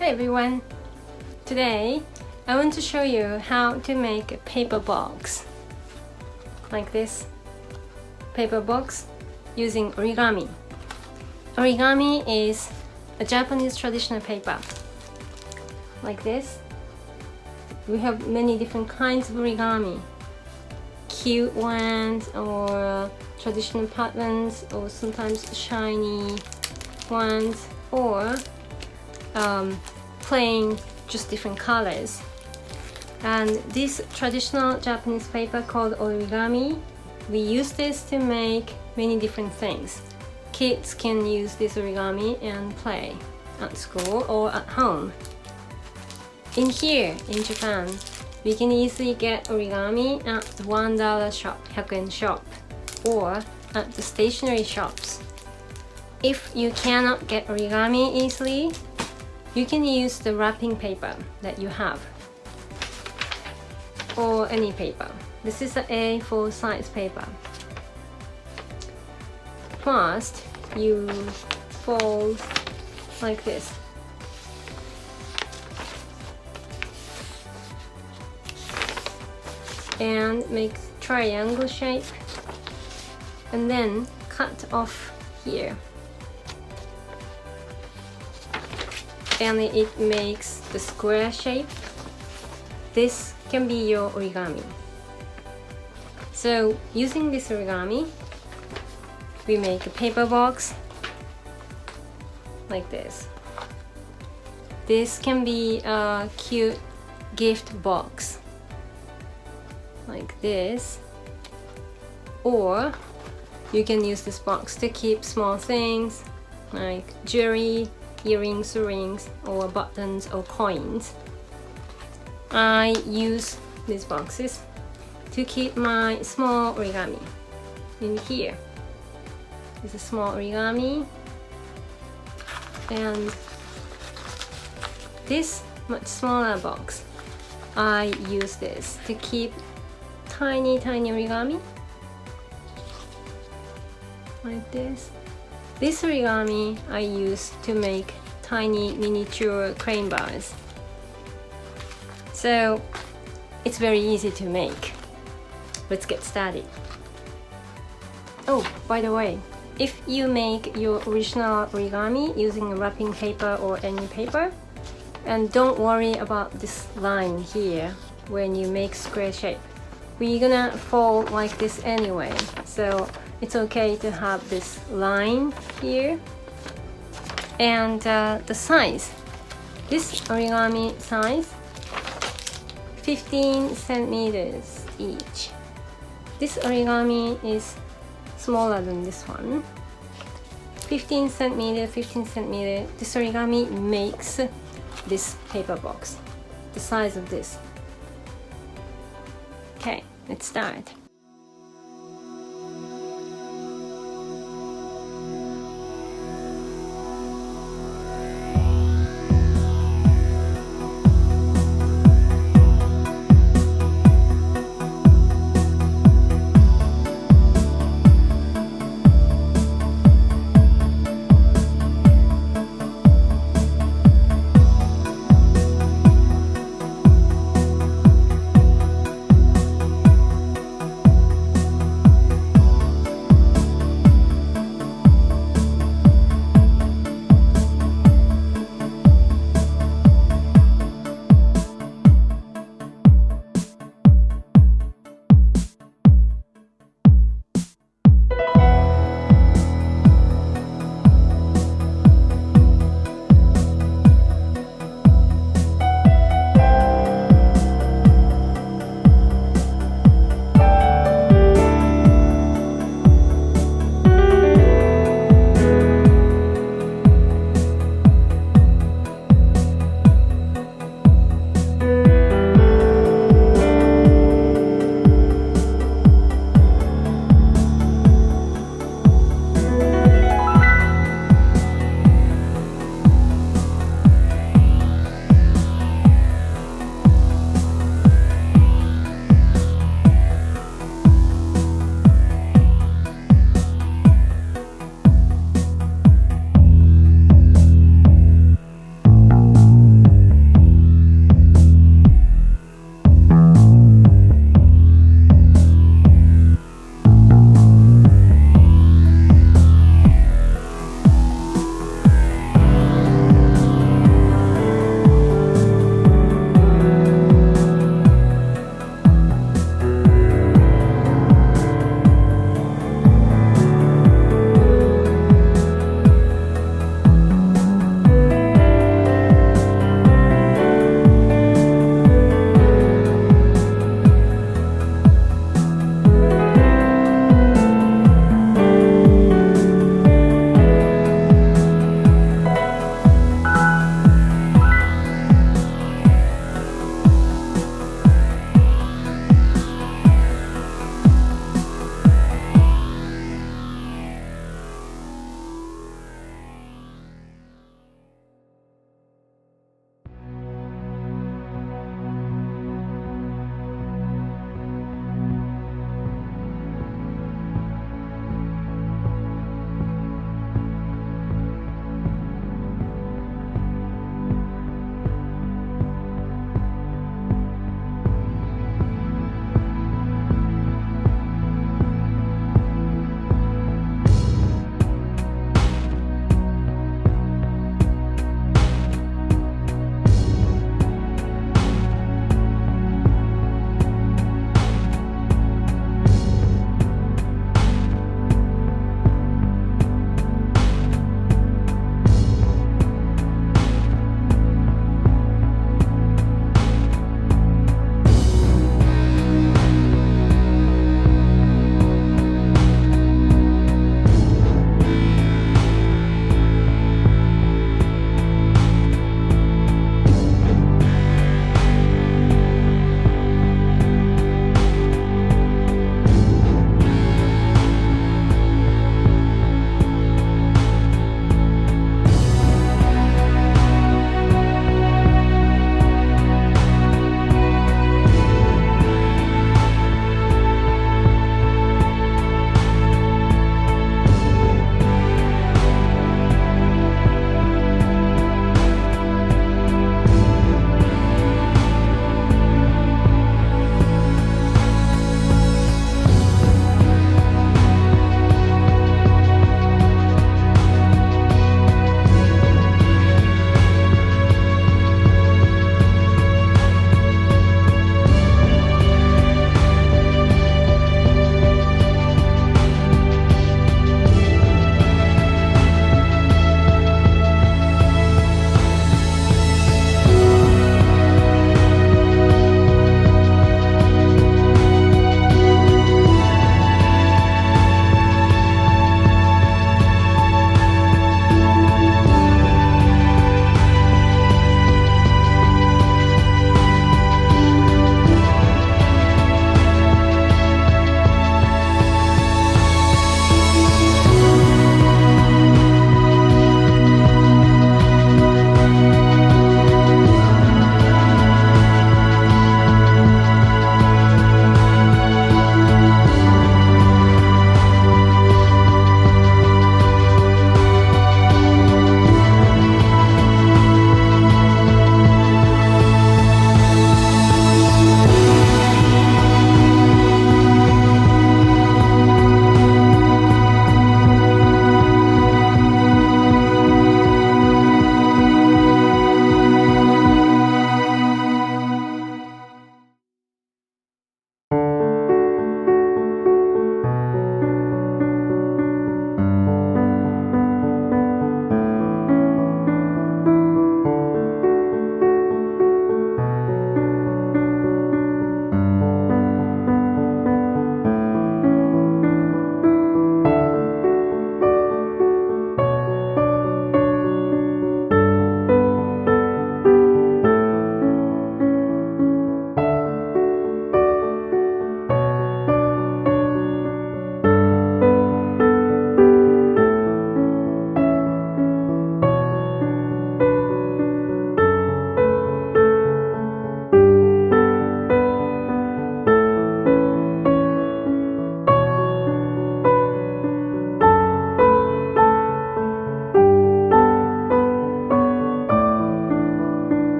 Hey everyone! Today I want to show you how to make a paper box like this paper box using origami. Origami is a Japanese traditional paper like this. We have many different kinds of origami, cute ones or traditional patterns, or sometimes shiny ones, or plain, just different colors. And this traditional Japanese paper called origami, we use this to make many different things. Kids can use this origami and play at school or at home. In here, in Japan, we can easily get origami at the $1 shop, 100yen shop, or at the stationery shops. If you cannot get origami easily, you can use the wrapping paper that you have, or any paper. This is an A4 size paper. First, you fold like this. And make triangle shape, and then cut off here. And it makes the square shape. This can be your origami. So using this origami, we make a paper box like this. This can be a cute gift box like this, or you can use this box to keep small things like jewelry, earrings, rings, or buttons or coins. I use these boxes to keep my small origami. In here is a small origami, and this much smaller box, I use this to keep tiny origami like this. This origami I use to make tiny miniature crane bars. So it's very easy to make. Let's get started. Oh, by the way, if you make your original origami using a wrapping paper or any paper, and don't worry about this line here when you make square shape. We're gonna fold like this anyway, so it's okay to have this line here. And the size, this origami size, 15 centimeters each. This origami is smaller than this one. 15 centimeter. This origami makes this paper box, the size of this. Okay, let's start.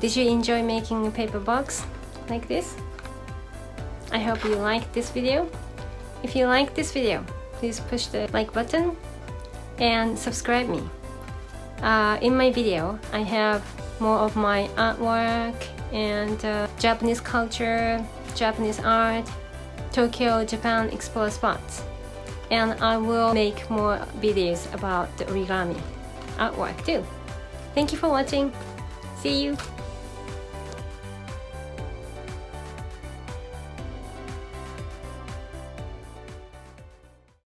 did you enjoy making a paper box like this? I hope you liked this video. If you liked this video, please push the like button and subscribe me. In my video, I have more of my artwork and Japanese culture, Japanese art, Tokyo, Japan explore spots. And I will make more videos about the origami artwork too. Thank you for watching. See you!